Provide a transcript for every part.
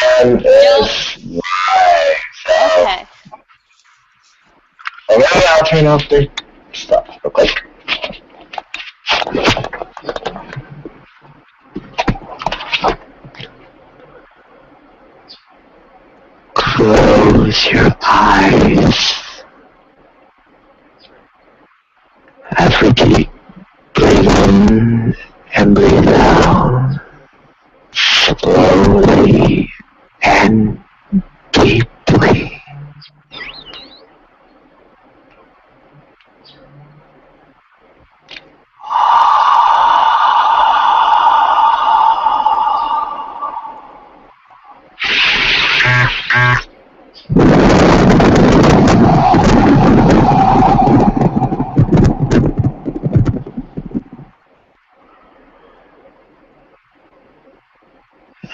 And it's live. So, Okay. okay, I'll turn off the stuff real quick. Close your eyes as we keep breathing and breathe out slowly and deeply.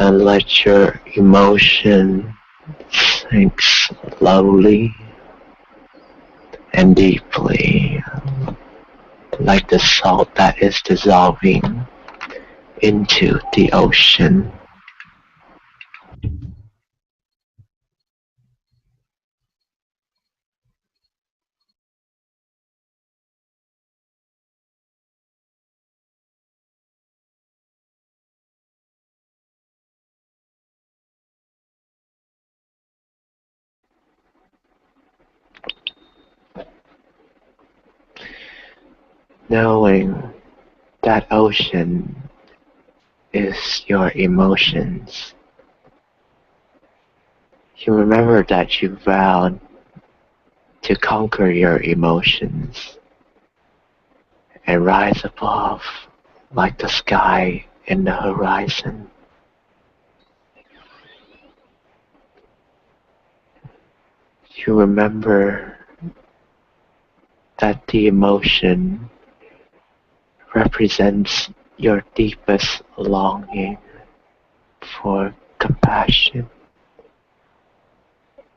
And let your emotion sink slowly and deeply, like the salt that is dissolving into the ocean. Knowing that ocean is your emotions. You remember that you vowed to conquer your emotions and rise above like the sky in the horizon. You remember that the emotion represents your deepest longing for compassion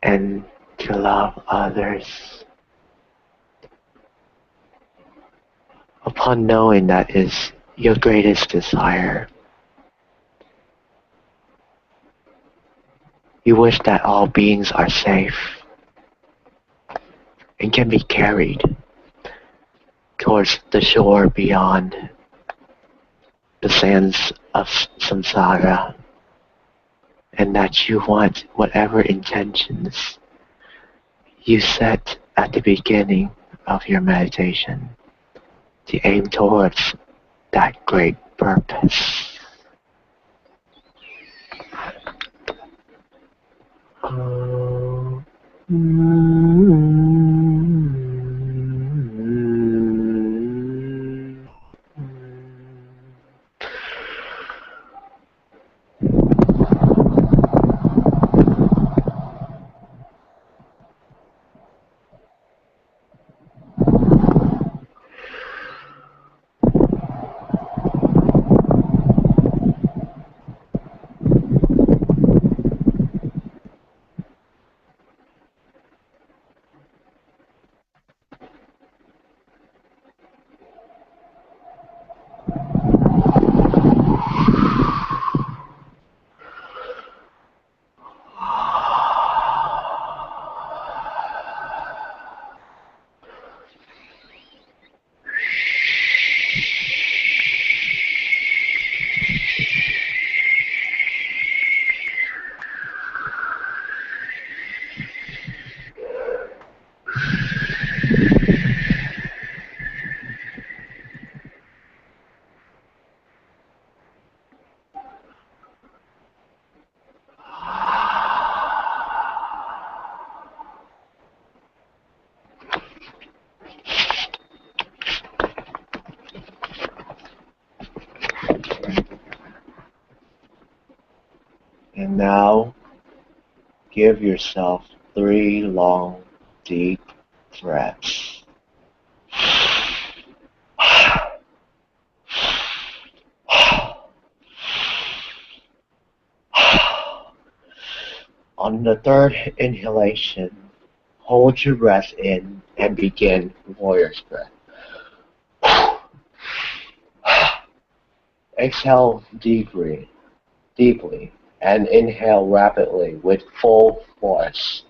and to love others. Upon knowing that is your greatest desire, you wish that all beings are safe and can be carried towards the shore beyond the sands of samsara, and that you want whatever intentions you set at the beginning of your meditation to aim towards that great purpose. And now, give yourself 3 long, deep breaths. On the 3rd inhalation, hold your breath in and begin warrior's breath. Exhale deeply, and inhale rapidly with full force.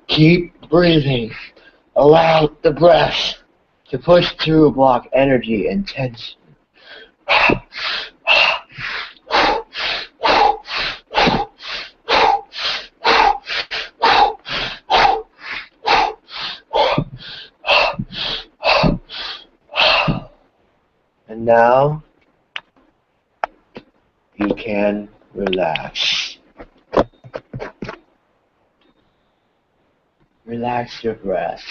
Keep breathing. Allow the breath to push through block energy and tension. And now you can relax. Relax your breath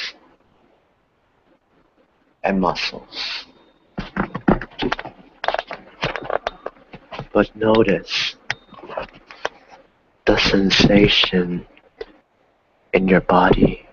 and muscles. But notice the sensation in your body.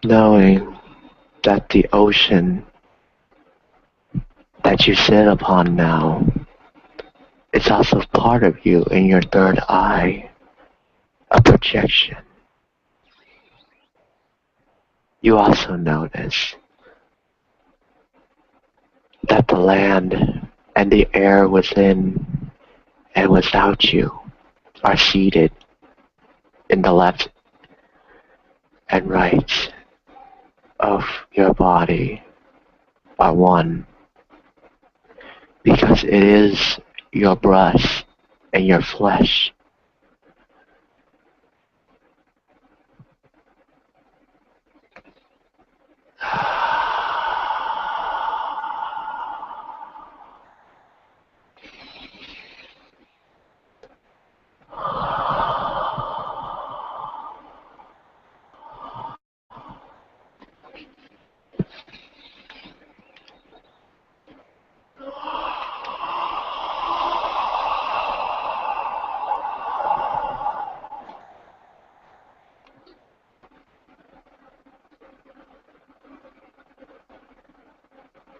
Knowing that the ocean that you sit upon now is also part of you in your third eye, a projection. You also notice that the land and the air within and without you are seated in the left and right of your body are one, because it is your breath and your flesh.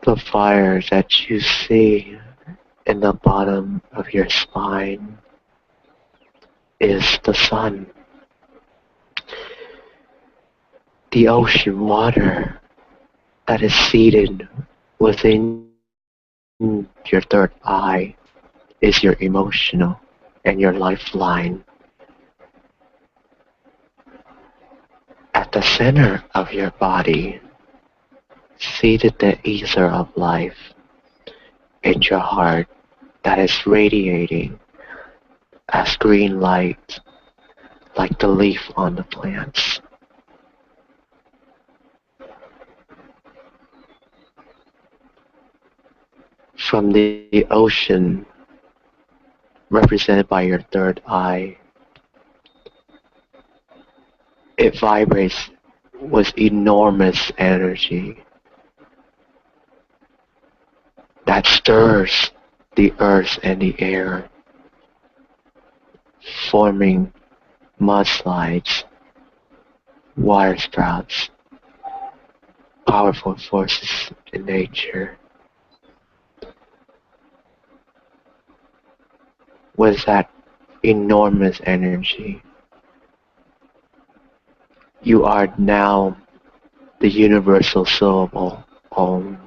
The fire that you see in the bottom of your spine is the sun. The ocean water that is seated within your third eye is your emotional and your lifeline. At the center of your body, seated the ether of life in your heart that is radiating as green light like the leaf on the plants. From the ocean represented by your third eye, it vibrates with enormous energy that stirs the earth and the air, forming mudslides, water sprouts, powerful forces in nature. With that enormous energy, you are now the universal syllable Om.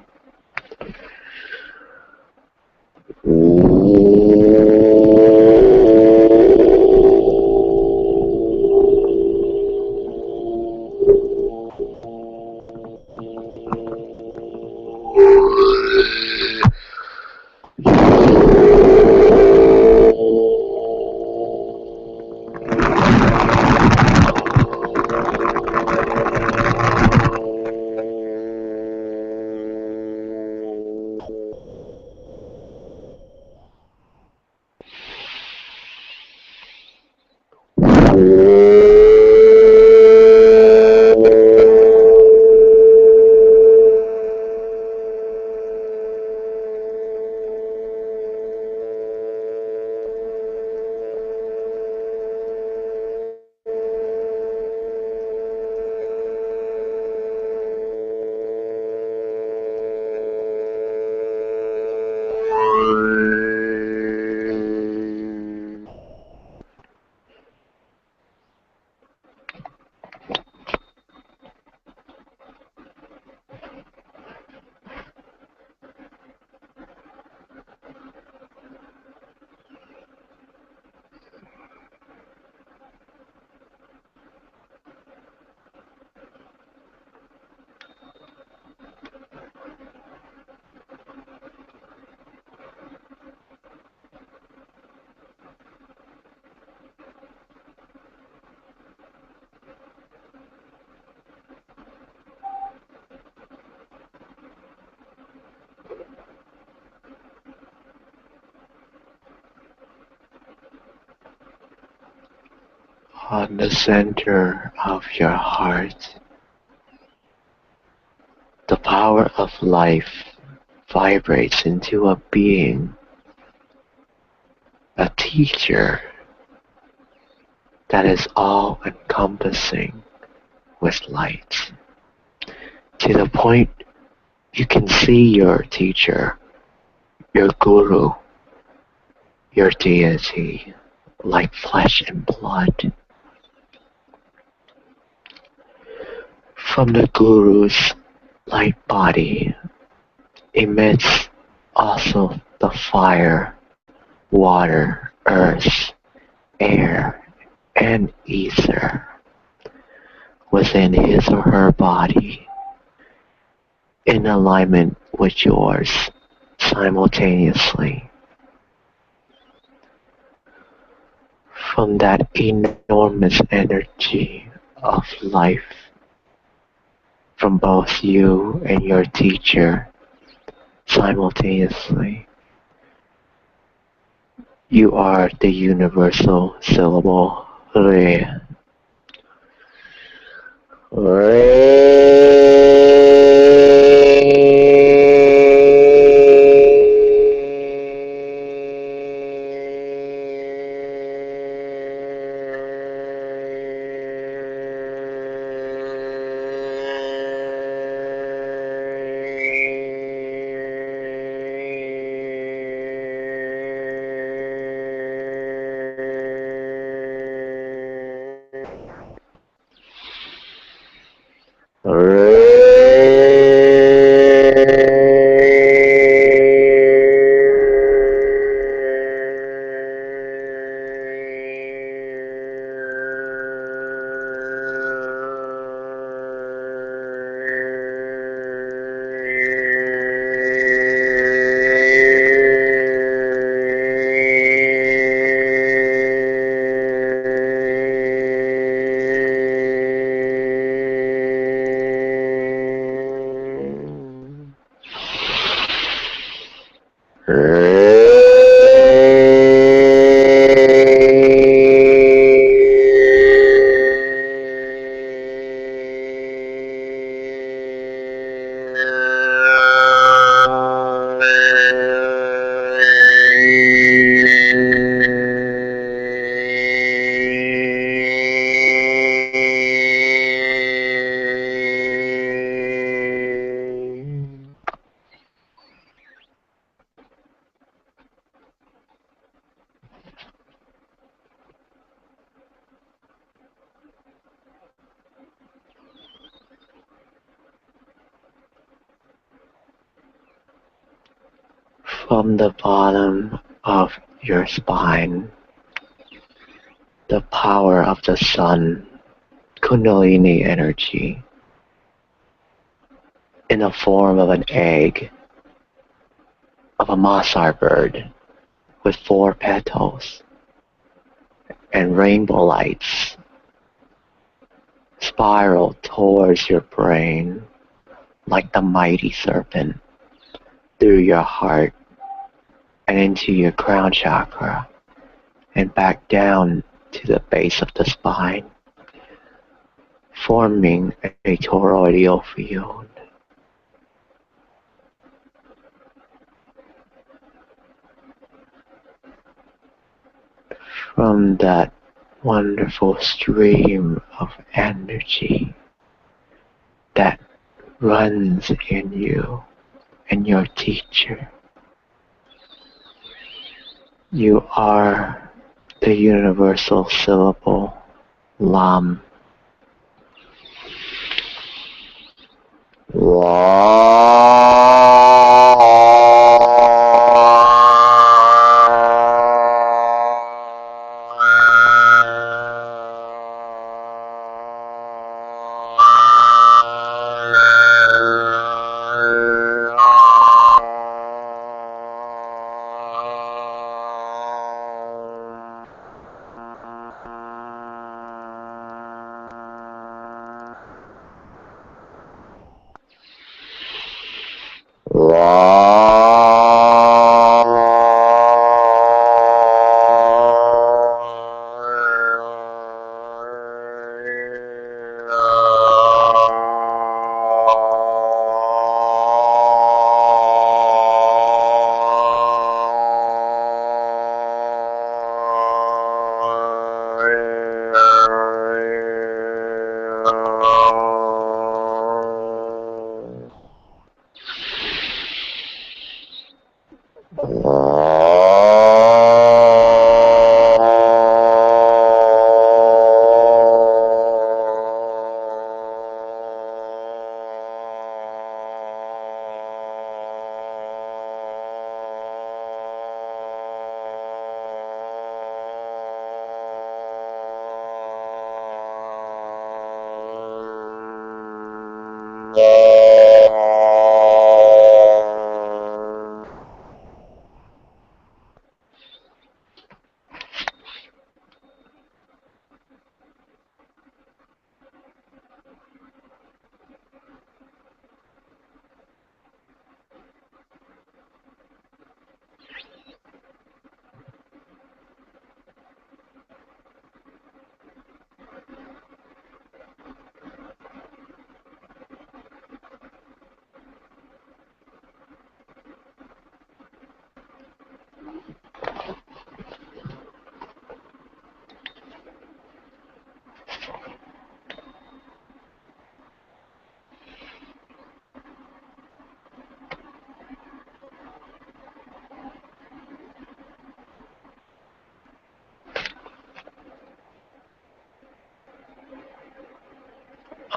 On the center of your heart, the power of life vibrates into a being, a teacher that is all encompassing with light, to the point you can see your teacher, your guru, your deity, like flesh and blood. From the guru's light body emits also the fire, water, earth, air, and ether within his or her body in alignment with yours simultaneously. From that enormous energy of life from both you and your teacher simultaneously, you are the universal syllable Re. From the bottom of your spine, the power of the sun, Kundalini energy, in the form of an egg, of a Masar bird with 4 petals and rainbow lights, spiral towards your brain like the mighty serpent through your heart and into your crown chakra and back down to the base of the spine, forming a toroidal field. From that wonderful stream of energy that runs in you and your teacher, you are the universal syllable Lam.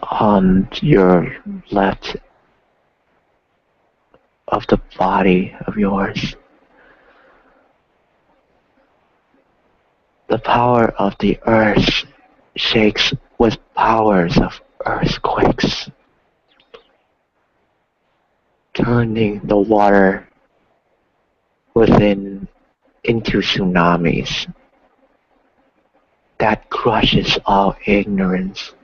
On your left of the body of yours, the power of the earth shakes with powers of earthquakes, turning the water within into tsunamis that crushes all ignorance.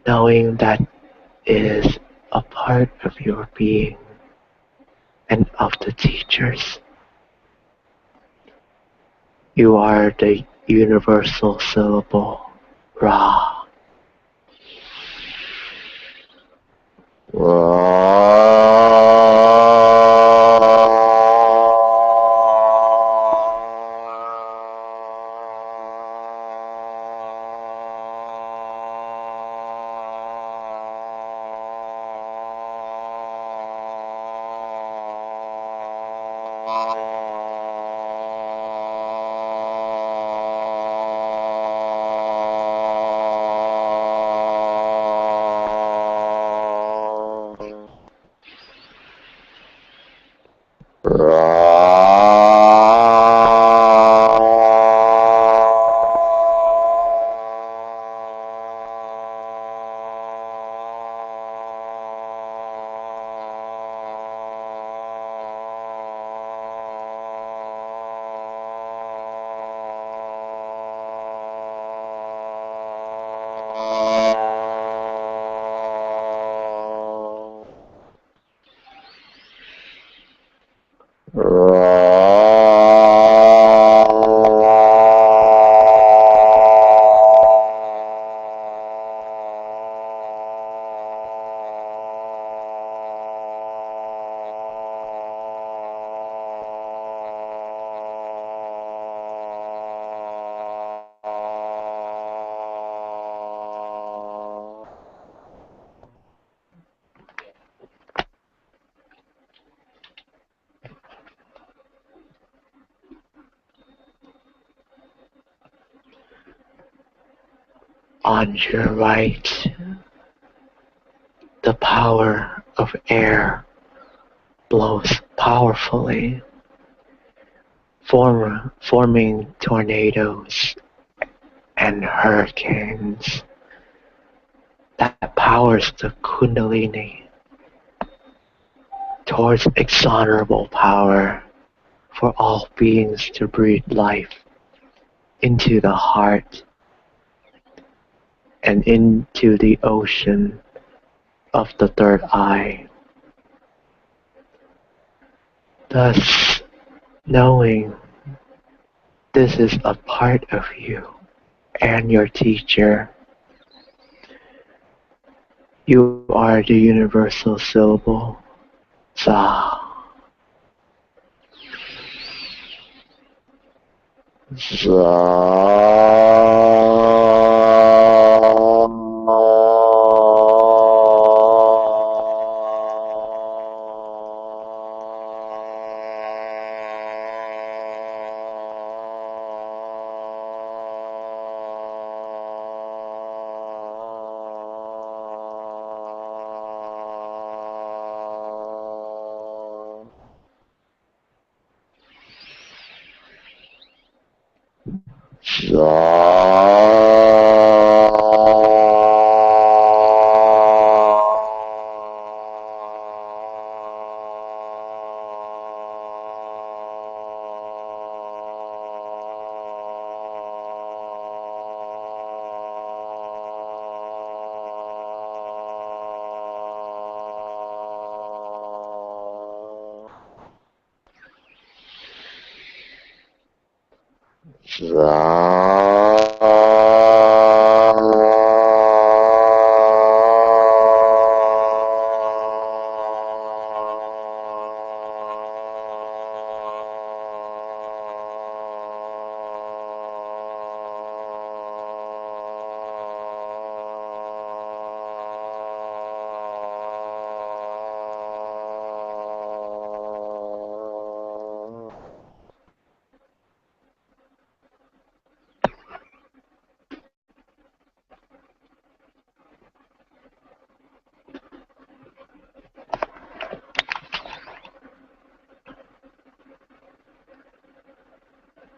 Knowing that it is a part of your being and of the teachers. You are the universal syllable, Ra. On your right, the power of air blows powerfully, forming tornadoes and hurricanes that powers the Kundalini towards exonerable power for all beings to breathe life into the heart and into the ocean of the third eye. Thus, knowing this is a part of you and your teacher, you are the universal syllable, Za.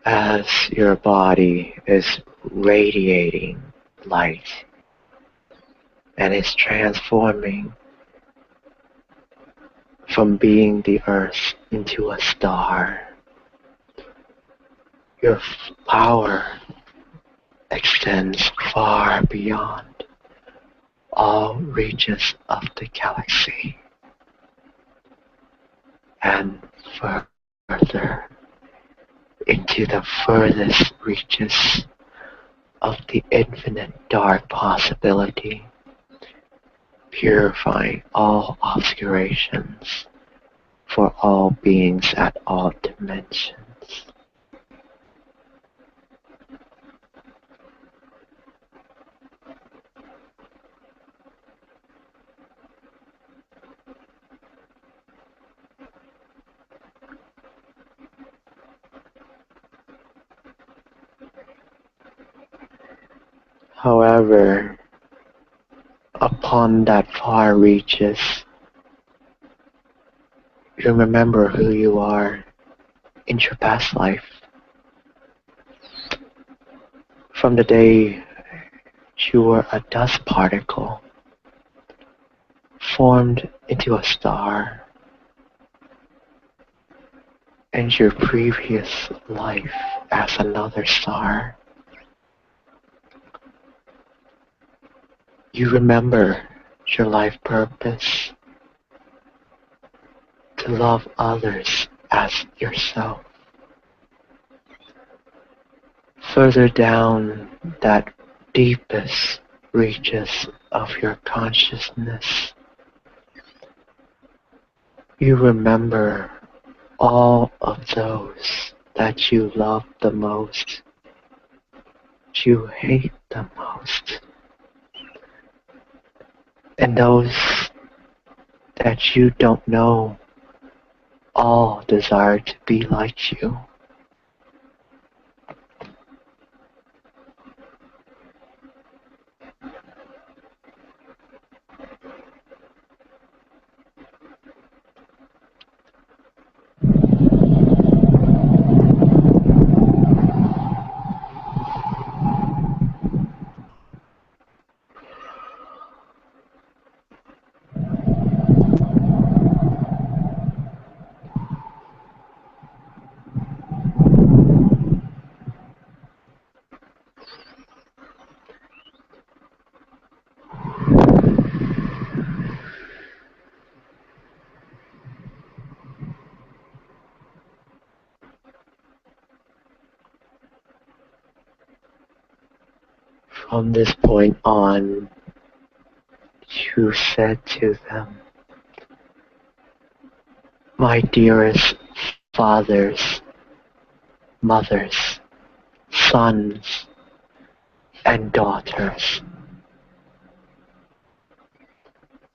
As your body is radiating light and is transforming from being the earth into a star, your power extends far beyond all reaches of the galaxy and further into the furthest reaches of the infinite dark possibility, purifying all obscurations for all beings at all dimensions. However, upon that far reaches, you remember who you are in your past life. From the day you were a dust particle, formed into a star, and your previous life as another star. You remember your life purpose, to love others as yourself. Further down that deepest reaches of your consciousness, you remember all of those that you love the most, you hate the most, and those that you don't know all desire to be like you. From this point on, you said to them, my dearest fathers, mothers, sons, and daughters,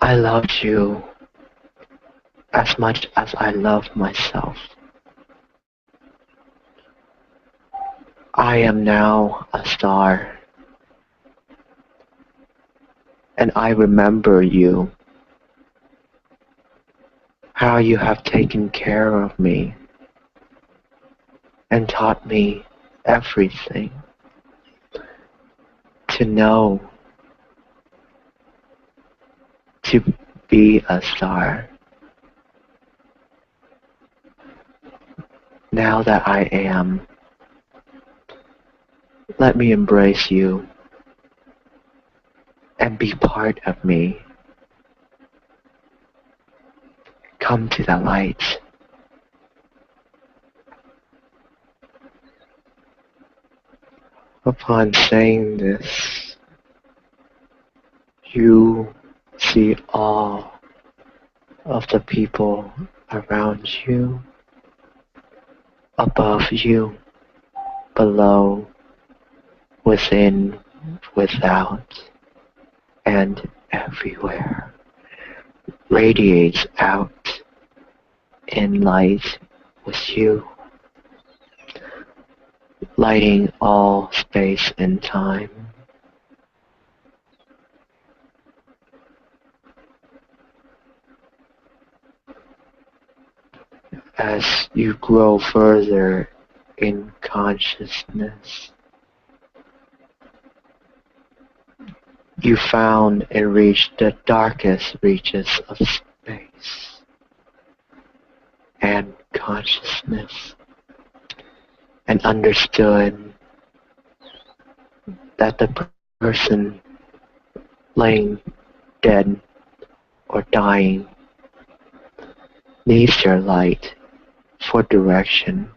I loved you as much as I love myself. I am now a star, and I remember you, how you have taken care of me and taught me everything to know, to be a star. Now that I am, let me embrace you and be part of me. Come to the light. Upon saying this, you see all of the people around you, above you, below, within, without, and everywhere, radiates out in light with you, lighting all space and time. As you grow further in consciousness, you found and reached the darkest reaches of space and consciousness, and understood that the person laying dead or dying needs your light for direction,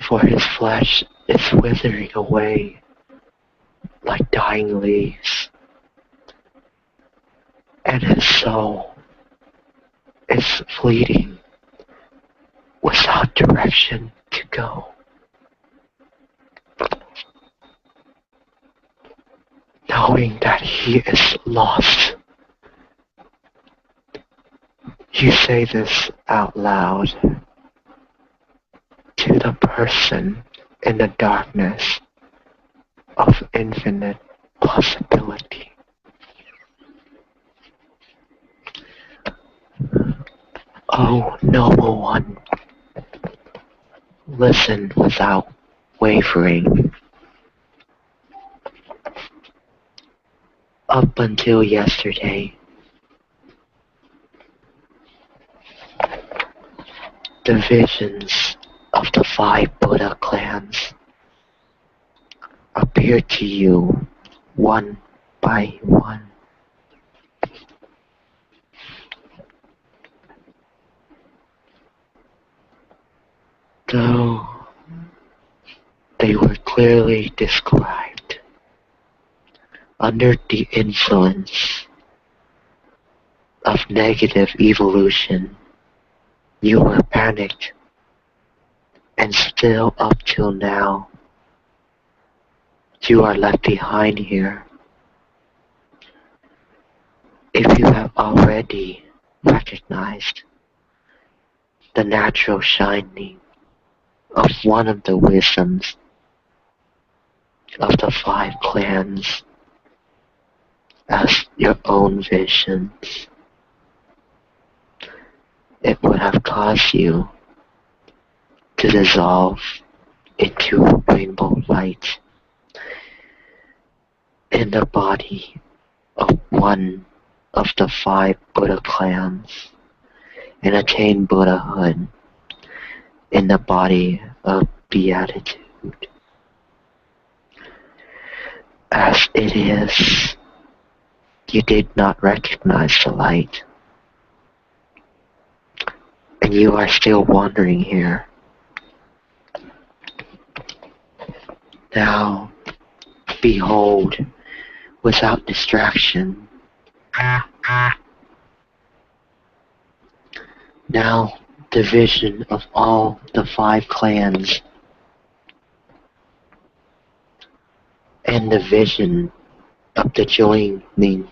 for his flesh is withering away like dying leaves, and his soul is fleeting without direction to go. Knowing that he is lost, you say this out loud to the person in the darkness of infinite possibility. Oh, noble one, listen without wavering. Up until yesterday, the visions of the 5 Buddha clans appeared to you one by one. Though they were clearly described under the influence of negative evolution, you were panicked, and still up till now, you are left behind here. If you have already recognized the natural shining of one of the wisdoms of the 5 clans as your own visions, it would have caused you to dissolve into rainbow light in the body of one of the 5 Buddha clans and attain Buddhahood in the body of beatitude. As it is, you did not recognize the light, and you are still wandering here. Now, behold, without distraction, now the vision of all the 5 clans and the vision of the joining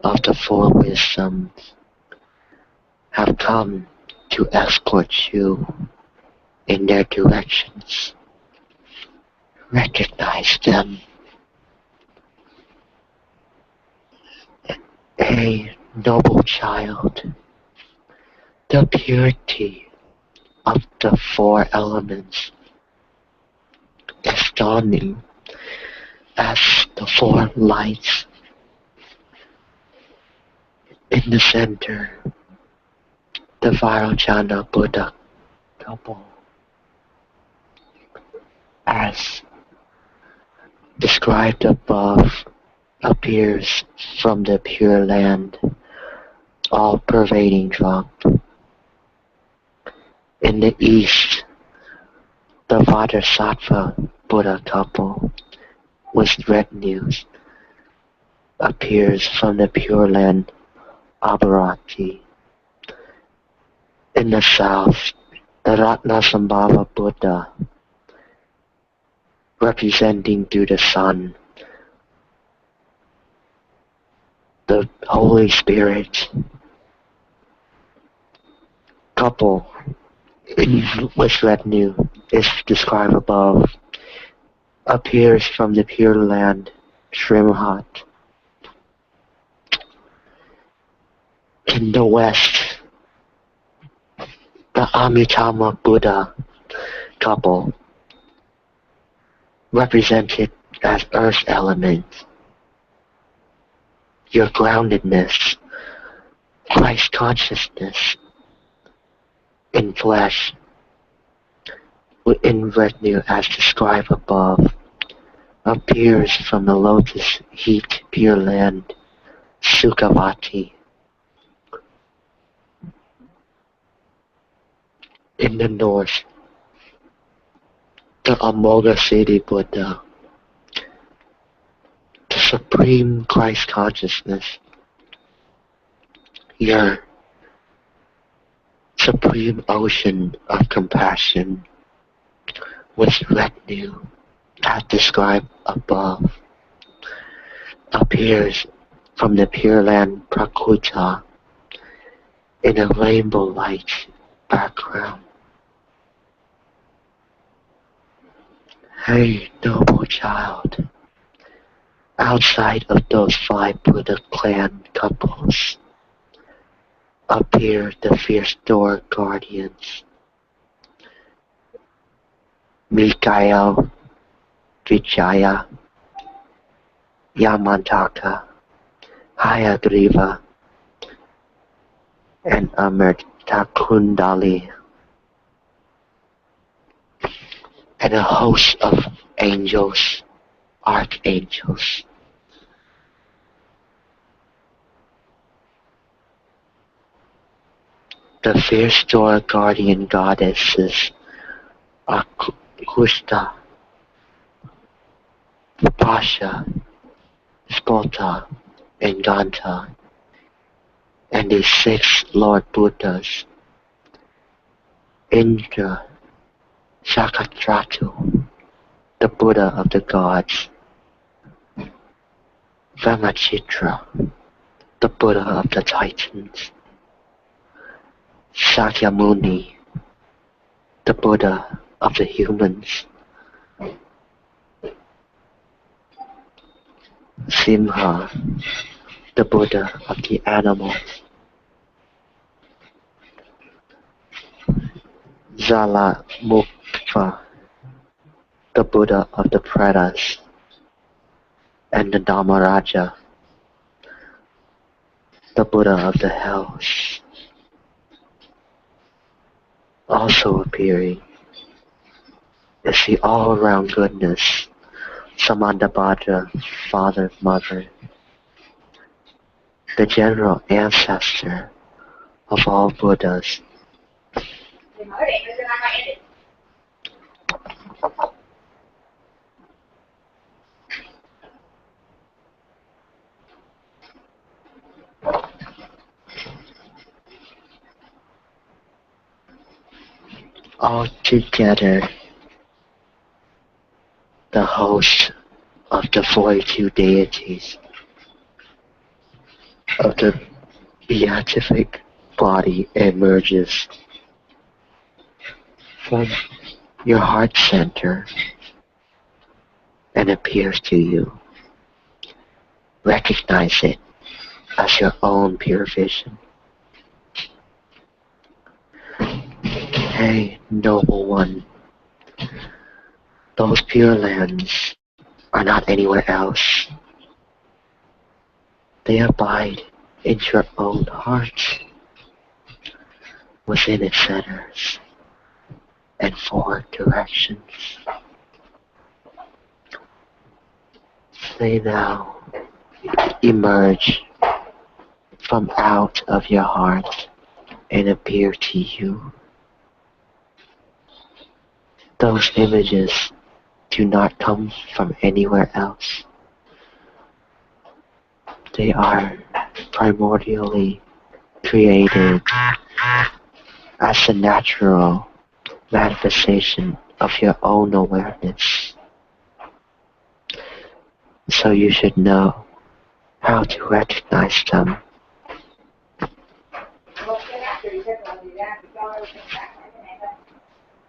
of the 4 wisdoms have come to escort you in their directions. Recognize them. A noble child, the purity of the 4 elements is dawning as the 4 lights in the center, the Vajrayana Buddha couple, as described above, appears from the Pure Land, all-pervading drop. In the east, the Vajrasattva Buddha couple with retinues appears from the Pure Land, Abharati. In the south, the Ratnasambhava Buddha, representing through the sun, the Holy Spirit couple with retinue is described above, appears from the Pure Land, Srimhat. In the west, the Amitabha Buddha couple, represented as earth element, your groundedness, Christ consciousness in flesh, in retinue as described above, appears from the lotus heat Pure Land, Sukhavati. In the north, the Amoghasiddhi Buddha, the supreme Christ consciousness, your supreme ocean of compassion with retinue as described above, appears from the Pure Land Prakuta in a rainbow light background. Hey, noble child, outside of those 5 Buddha clan couples appear the fierce door guardians, Mikael, Vijaya, Yamantaka, Hayagriva, and Amertakundali, and a host of angels archangels. The fierce door guardian goddesses are Kushta, Pasha, Spota, and Ganta, and the 6 Lord Buddhas, Indra, Shakatratu, the Buddha of the gods, Vamachitra, the Buddha of the Titans, Shakyamuni, the Buddha of the humans, Simha, the Buddha of the animals, Jalamukha, the Buddha of the Pretas, and the Dharmaraja, the Buddha of the hells. Also appearing is the all-around goodness, Samandabhadra, Father, Mother, the general ancestor of all Buddhas. Altogether, the host of the 42 deities of the beatific body emerges from your heart center and appears to you. Recognize it as your own pure vision. Hey, noble one, those pure lands are not anywhere else. They abide in your own heart, within its centers and 4 directions. They now emerge from out of your heart and appear to you. Those images do not come from anywhere else. They are primordially created as a natural manifestation of your own awareness. So you should know how to recognize them.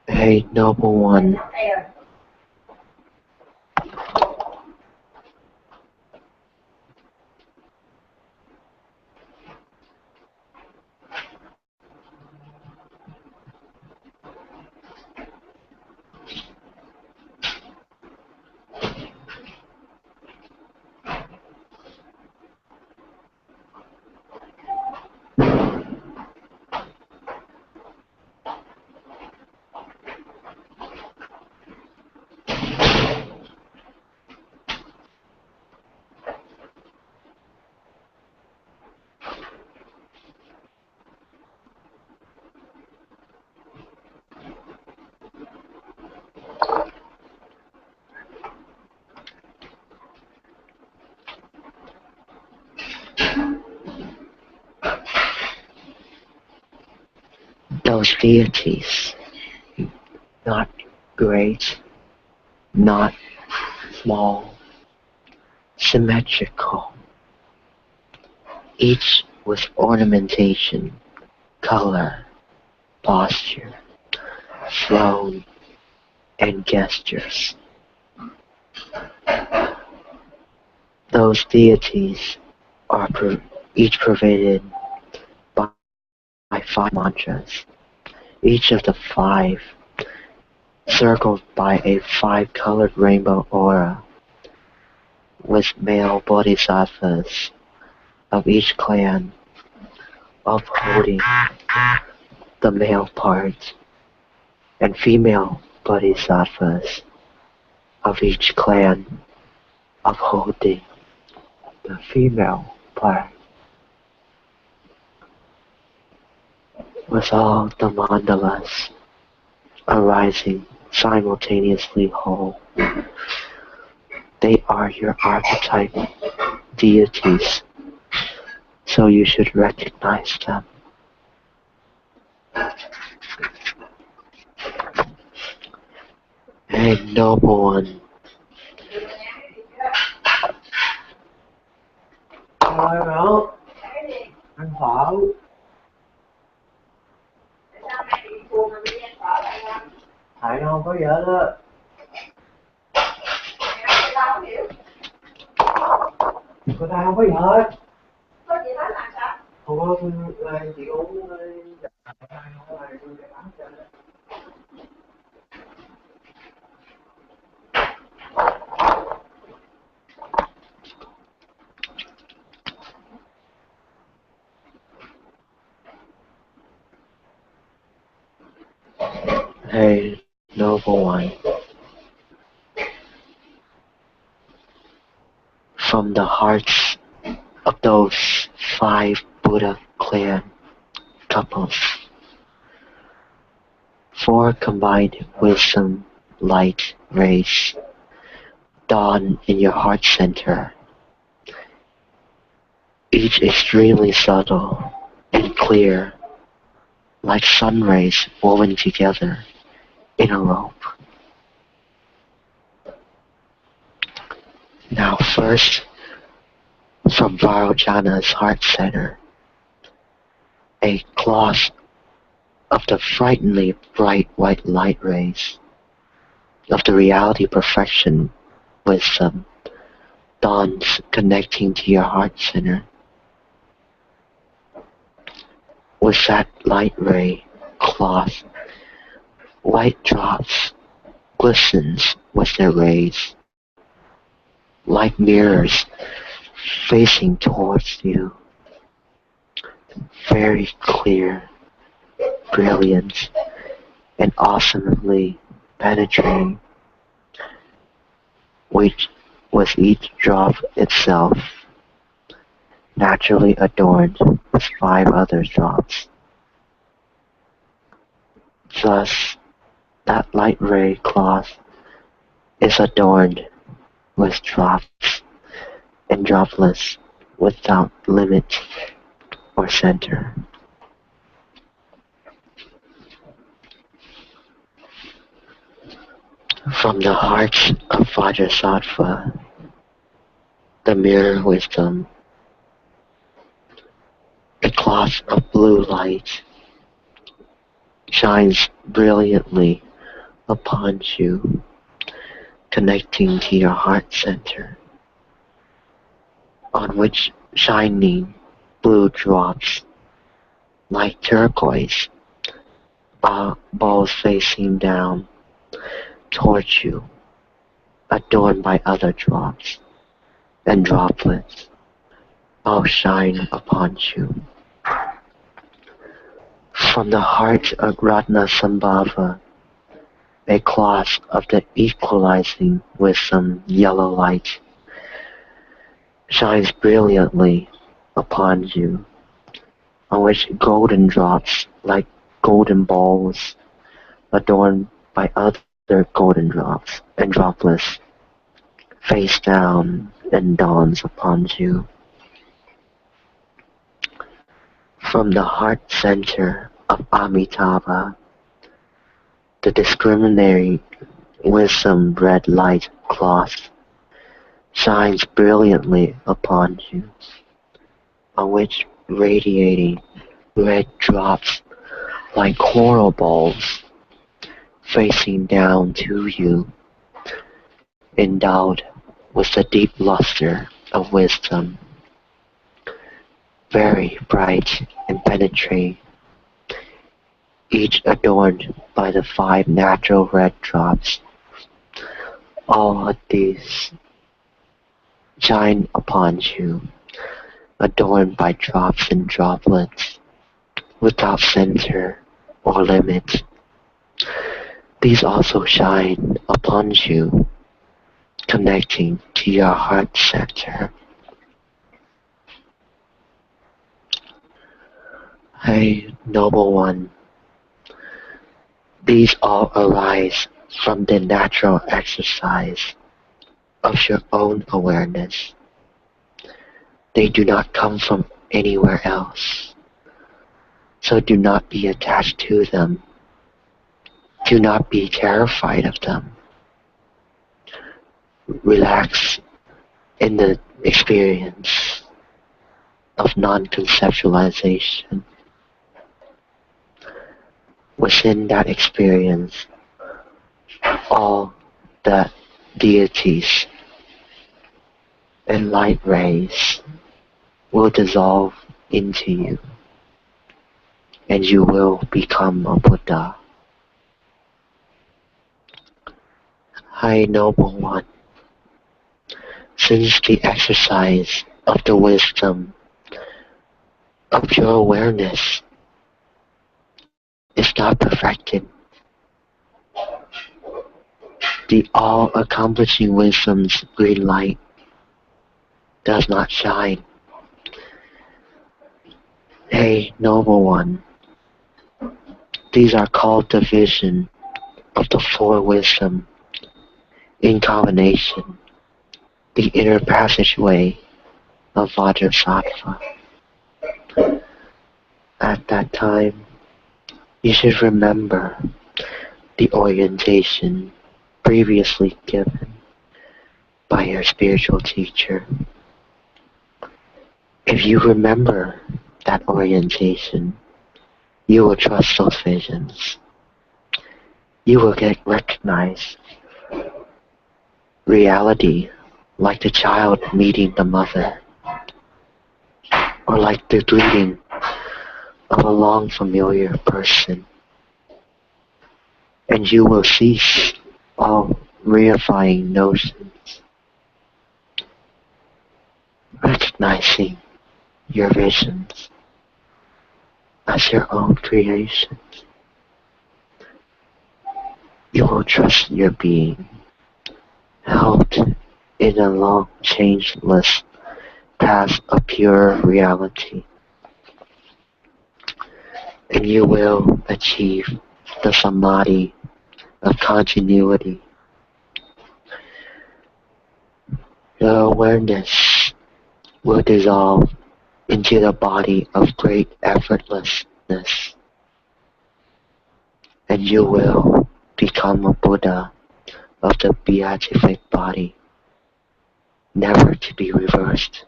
Hey, noble one, those deities, not great, not small, symmetrical, each with ornamentation, color, posture, throne, and gestures. Those deities are each pervaded by 5 mantras, each of the 5 circled by a 5-colored rainbow aura, with male bodhisattvas of each clan upholding the male part, and female bodhisattvas of each clan upholding the female part, with all the mandalas arising simultaneously whole. They are your archetype deities, so you should recognize them. Hey, noble one. Hello, anh Thọ. Tại nó không có vợ đó. Cô ta không có vợ. Có chị nói là sao? Không có, chị uống Hey, noble one. From the hearts of those 5 Buddha clan couples, 4 combined wisdom light rays dawn in your heart center, each extremely subtle and clear, like sun rays woven together in a rope. Now first, from Vajrayana's heart center, a cloth of the frighteningly bright white light rays of the reality perfection wisdom dawns connecting to your heart center. With that light ray cloth, white drops glistens with their rays, like mirrors facing towards you, very clear, brilliant, and awesomely penetrating, which with each drop itself naturally adorned with 5 other drops. Thus, that light ray cloth is adorned with drops and droplets without limit or center. From the heart of Vajrasattva, the mirror wisdom, the cloth of blue light shines brilliantly upon you, connecting to your heart center, on which shining blue drops, like turquoise, balls facing down towards you, adorned by other drops and droplets, all shine upon you. From the heart of Ratna Sambhava, a cloth of the equalizing wisdom yellow light shines brilliantly upon you, on which golden drops like golden balls, adorned by other golden drops and droplets, face down and dawns upon you. From the heart center of Amitabha, the discriminating wisdom red light cloth shines brilliantly upon you, on which radiating red drops like coral balls facing down to you, endowed with the deep luster of wisdom, very bright and penetrating, each adorned by the 5 natural red drops. All of these shine upon you, adorned by drops and droplets, without center or limit. These also shine upon you, connecting to your heart center. Hey, noble one, these all arise from the natural exercise of your own awareness. They do not come from anywhere else. So do not be attached to them. Do not be terrified of them. Relax in the experience of non-conceptualization. Within that experience, all the deities and light rays will dissolve into you, and you will become a Buddha. High Noble One, since the exercise of the wisdom of your awareness is not perfected, the all-accomplishing wisdom's green light does not shine. Hey, Noble One, these are called the vision of the four wisdom in combination, the inner passageway of Vajrasattva. At that time, you should remember the orientation previously given by your spiritual teacher. If you remember that orientation, you will trust those visions. You will get recognized reality like the child meeting the mother, or like the greeting of a long familiar person. And you will cease all reifying notions, recognizing your visions as your own creations. You will trust your being, held in a long changeless path of pure reality, and you will achieve the samadhi of continuity. Your awareness will dissolve into the body of great effortlessness, and you will become a Buddha of the beatific body, never to be reversed.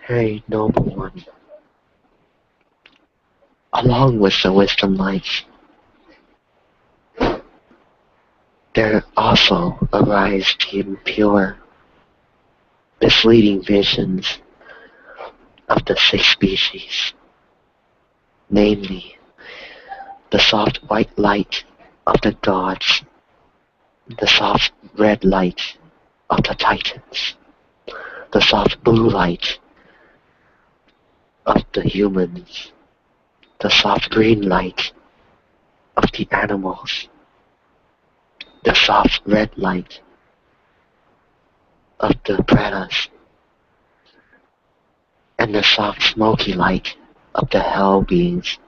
Hey, Noble One, along with the wisdom lights, there also arise the impure, misleading visions of the six species, namely the soft white light of the gods, the soft red light of the titans, the soft blue light of the humans, the soft green light of the animals, the soft red light of the pretas, and the soft smoky light of the hell beings.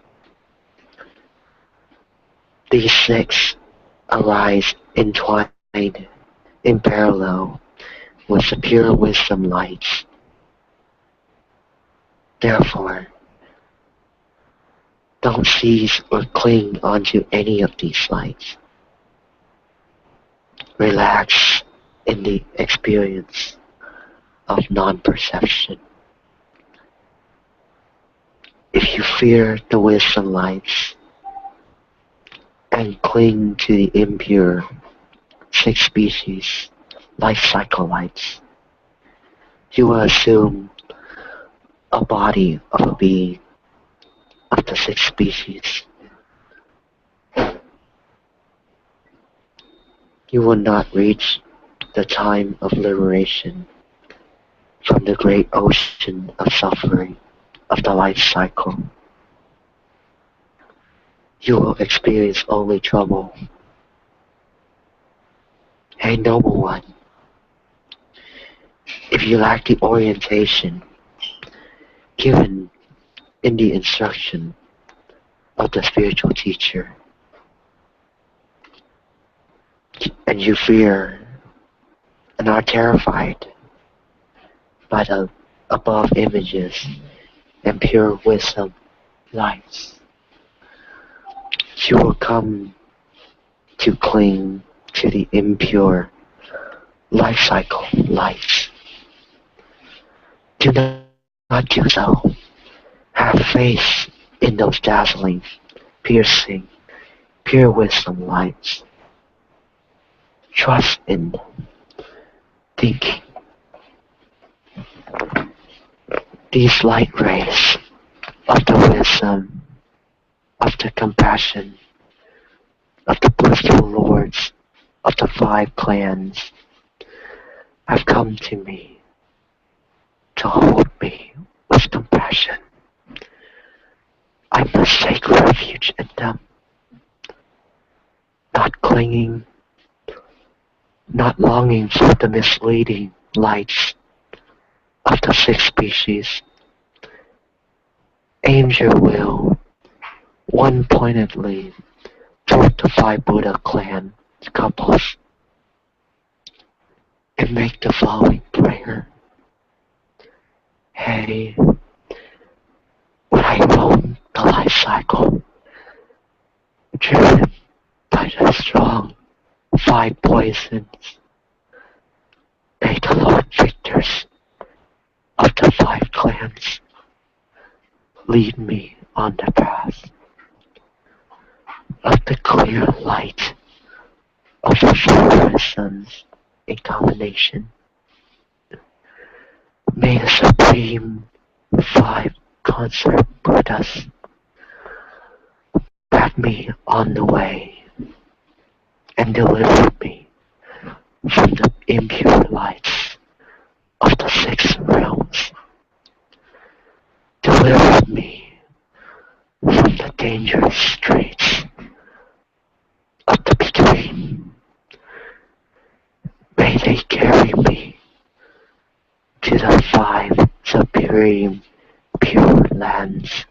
These six arise entwined in parallel with the pure wisdom lights. Therefore, don't seize or cling onto any of these lights. Relax in the experience of non-perception. If you fear the wisdom lights and cling to the impure six species life cycle lights, you will assume a body of a being of the six species. You will not reach the time of liberation from the great ocean of suffering of the life cycle. You will experience only trouble. Hey, noble one, if you lack the orientation given in the instruction of the spiritual teacher, and you fear and are terrified by the above images and pure wisdom lights, you will come to cling to the impure life cycle lights. Do not do so. Have faith in those dazzling, piercing, pure wisdom lights. Trust in them. Think these light rays of the wisdom, of the compassion, of the blissful lords of the 5 clans have come to me to hold me with compassion. I must take refuge in them, not clinging, not longing for the misleading lights of the 6 species. Aim your will one-pointedly toward the 5 Buddha clan couples and make the following prayer. Hey, when I roam the life cycle, driven by the strong 5 poisons, may the Lord Victors of the 5 clans lead me on the path of the clear light of the 4 wisdoms in combination. May the supreme 5 concert Buddhas back me on the way and deliver me from the impure lights of the 6 realms. Deliver me from the dangerous straits of the between. May they carry me to the 5 supreme pure lands.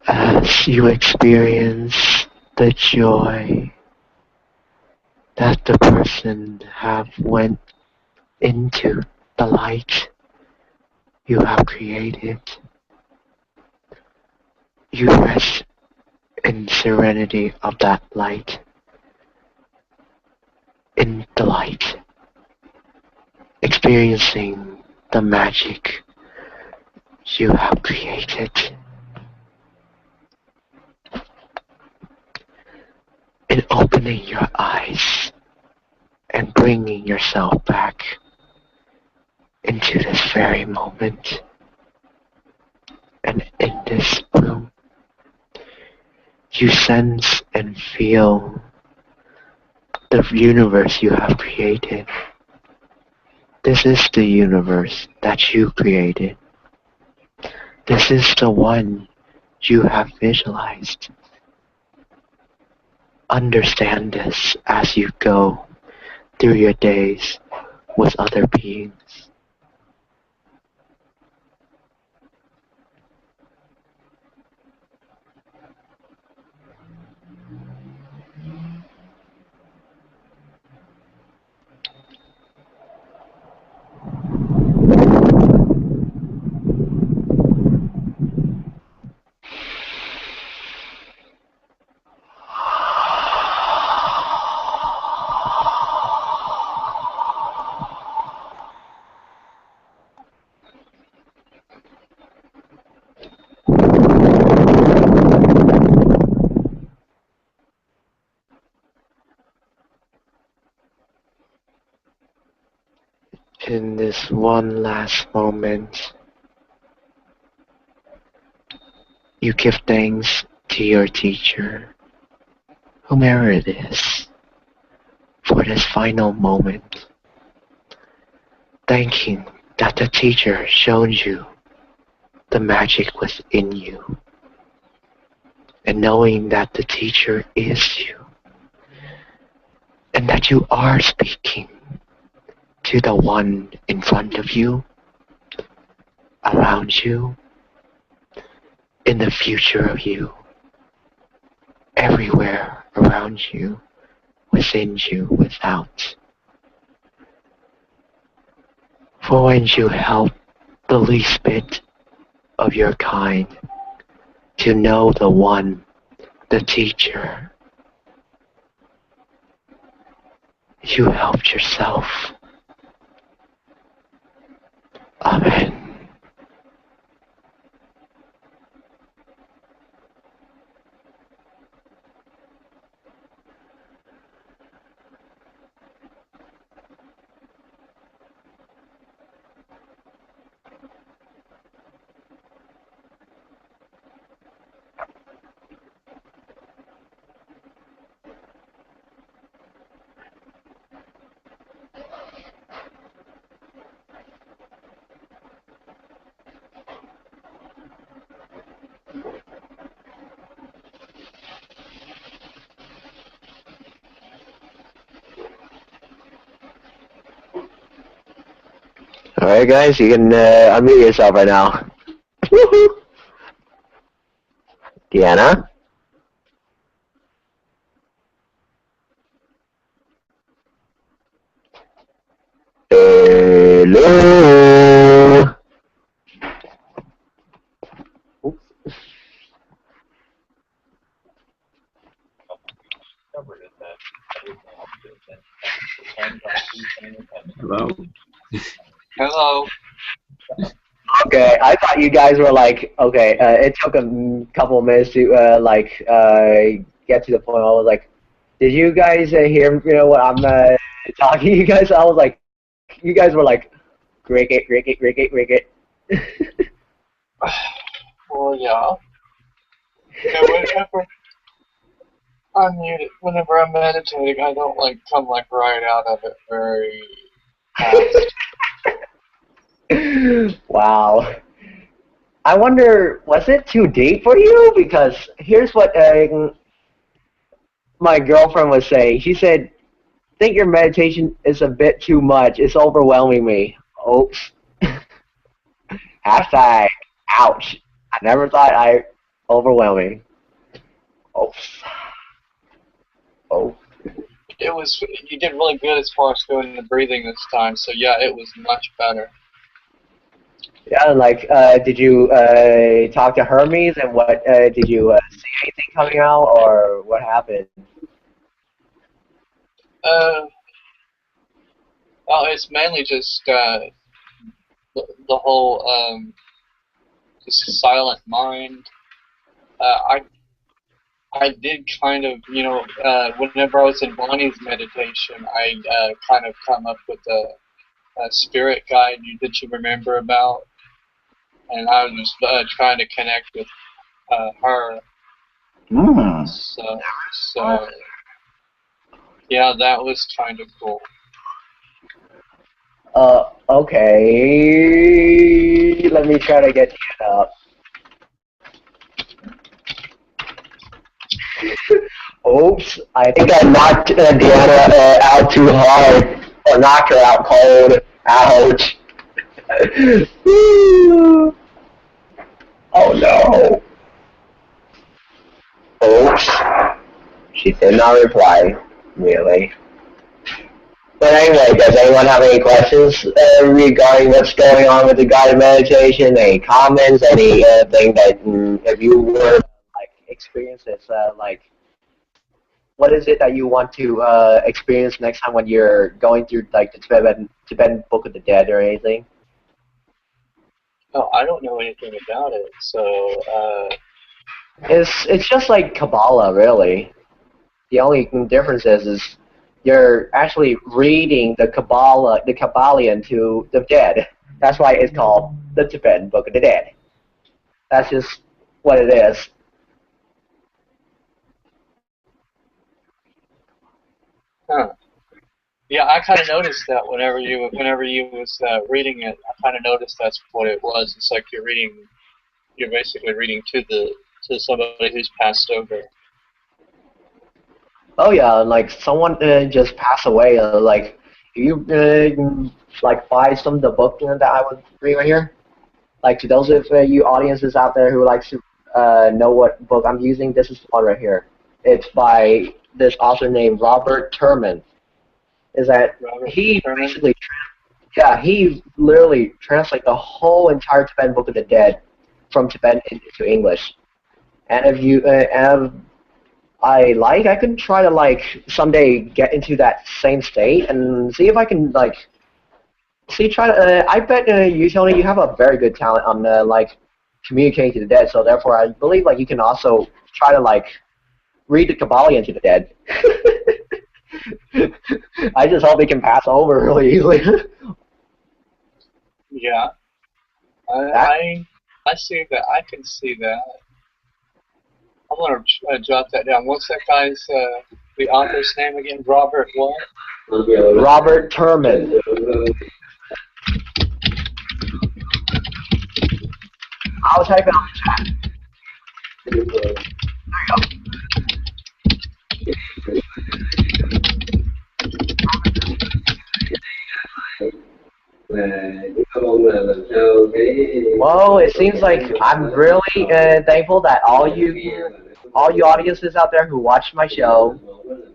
As you experience the joy that the person have went into the light you have created, you rest in serenity of that light, in the light, experiencing the magic you have created, in opening your eyes and bringing yourself back into this very moment and in this room. You sense and feel the universe you have created. This is the universe that you created. This is the one you have visualized. Understand this as you go through your days with other beings. one last moment, you give thanks to your teacher, whomever it is, for this final moment, thanking that the teacher showed you the magic within you, and knowing that the teacher is you, and that you are speaking to the one in front of you, around you, in the future of you, everywhere around you, within you, without. For when you help the least bit of your kind to know the one, the teacher, you helped yourself. Amen. Alright guys, you can unmute yourself right now. Woohoo! Deanna? Hello? Oops. Hello. Hello. Okay, I thought you guys were like, okay, it took a couple of minutes to get to the point. I was like, did you guys hear, what I'm talking to you guys? I was like, you guys were like, cricket. Well, yeah. Whenever I'm meditating, I don't come right out of it very fast. Wow. I wonder, was it too deep for you? Because here's what my girlfriend was saying. She said, I think your meditation is a bit too much. It's overwhelming me. Oops. Hashtag, ouch. I never thought overwhelming. Oops. Oh. You did really good as far as going into breathing this time, so yeah, it was much better. Yeah, like, did you talk to Hermes, and what, did you see anything coming out, or what happened? Well, it's mainly just the whole just silent mind. I did kind of, whenever I was in Bonnie's meditation, I kind of come up with a spirit guide that you remember about, and I was just trying to connect with her. So yeah, that was kind of cool. Okay. Let me try to get it up. Oops, I think I knocked Deanna out too hard. Or knocked her out cold. Ouch. Oh no. Oops. She did not reply. Really. But anyway, does anyone have any questions regarding what's going on with the guided meditation? Any comments? Anything that if you were experiences what is it that you want to experience next time when you're going through the Tibetan Book of the Dead or anything? Oh, I don't know anything about it, so It's just like Kabbalah, really. The only difference is you're actually reading the Kabbalah, the Kabbalion to the dead. That's why it's called the Tibetan Book of the Dead. That's just what it is. Huh. Yeah, I kind of noticed that whenever you was reading it, I kind of noticed that's what it was. It's like you're basically reading to somebody who's passed over. Oh yeah, like someone just passed away. Like you like buy some of the book that I would read right here. Like to those of you audiences out there who like to know what book I'm using, this is one right here. It's by this author named Robert Turman. Is that Robert he Sherman? basically, yeah, he literally translated the whole entire Tibetan Book of the Dead from Tibetan into English. And if you, I could try to like someday get into that same state and see if I can like, try to, I bet you, Tony, you have a very good talent on like communicating to the dead. So therefore, I believe like you can also try to like read the Kabbalah into the dead. I just hope he can pass over really easily. Yeah, I see that. I can see that. I'm gonna jot that down. What's that guy's the author's name again? Robert what? Robert Turman. I'll type it on the chat. There you go. Well, it seems like I'm really thankful that all you audiences out there who watch my show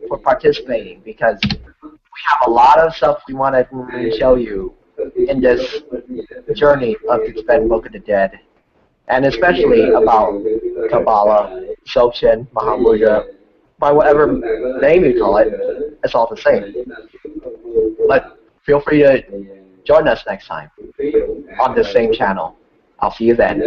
for participating, because we have a lot of stuff we want to show you in this journey of the Tibetan Book of the Dead, and especially about Kabbalah, Dzogchen, Mahamudra, by whatever name you call it, it's all the same. But feel free to join us next time on this same channel. I'll see you then.